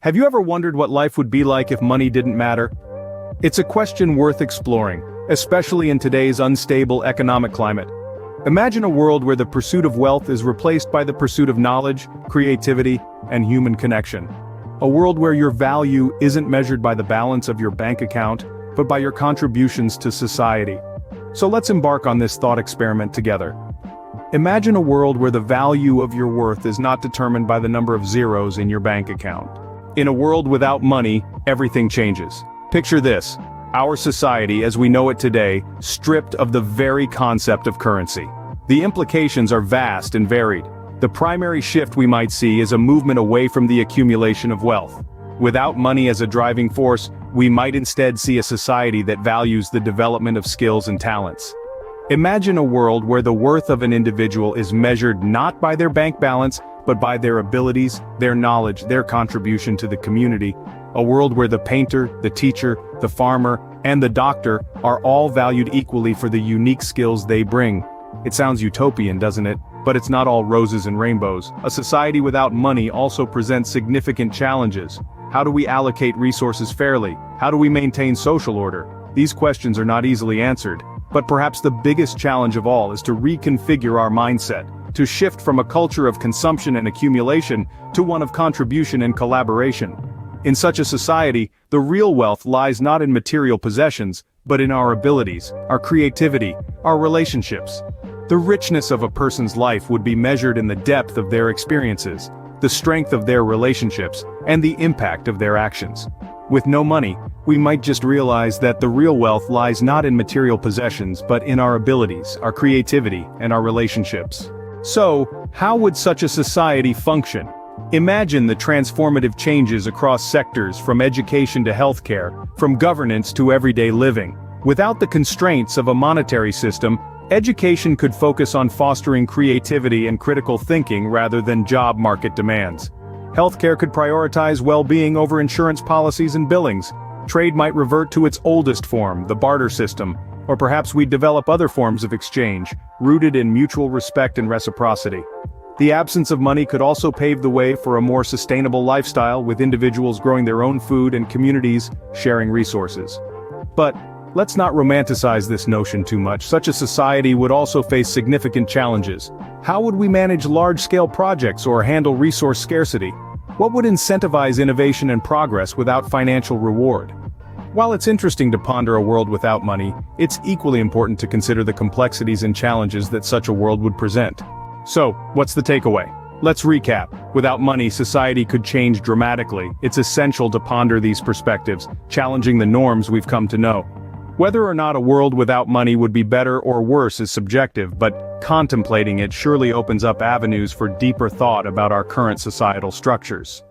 Have you ever wondered what life would be like if money didn't matter? It's a question worth exploring, especially in today's unstable economic climate. Imagine a world where the pursuit of wealth is replaced by the pursuit of knowledge, creativity, and human connection. A world where your value isn't measured by the balance of your bank account, but by your contributions to society. So let's embark on this thought experiment together. Imagine a world where the value of your worth is not determined by the number of zeros in your bank account. In a world without money, everything changes. Picture this: our society as we know it today, stripped of the very concept of currency. The implications are vast and varied. The primary shift we might see is a movement away from the accumulation of wealth. Without money as a driving force, we might instead see a society that values the development of skills and talents. Imagine a world where the worth of an individual is measured not by their bank balance, but by their abilities, their knowledge, their contribution to the community. A world where the painter, the teacher, the farmer, and the doctor are all valued equally for the unique skills they bring. It sounds utopian, doesn't it? But it's not all roses and rainbows. A society without money also presents significant challenges. How do we allocate resources fairly? How do we maintain social order? These questions are not easily answered. But perhaps the biggest challenge of all is to reconfigure our mindset, to shift from a culture of consumption and accumulation to one of contribution and collaboration. In such a society, the real wealth lies not in material possessions, but in our abilities, our creativity, our relationships. The richness of a person's life would be measured in the depth of their experiences, the strength of their relationships, and the impact of their actions. With no money, we might just realize that the real wealth lies not in material possessions but in our abilities, our creativity, and our relationships. So, how would such a society function? Imagine the transformative changes across sectors from education to healthcare, from governance to everyday living. Without the constraints of a monetary system, education could focus on fostering creativity and critical thinking rather than job market demands. Healthcare could prioritize well-being over insurance policies and billings. Trade might revert to its oldest form, the barter system, or perhaps we'd develop other forms of exchange, rooted in mutual respect and reciprocity. The absence of money could also pave the way for a more sustainable lifestyle, with individuals growing their own food and communities sharing resources. But let's not romanticize this notion too much. Such a society would also face significant challenges. How would we manage large-scale projects or handle resource scarcity? What would incentivize innovation and progress without financial reward? While it's interesting to ponder a world without money, it's equally important to consider the complexities and challenges that such a world would present. So, what's the takeaway? Let's recap. Without money, society could change dramatically. It's essential to ponder these perspectives, challenging the norms we've come to know. Whether or not a world without money would be better or worse is subjective, but contemplating it surely opens up avenues for deeper thought about our current societal structures.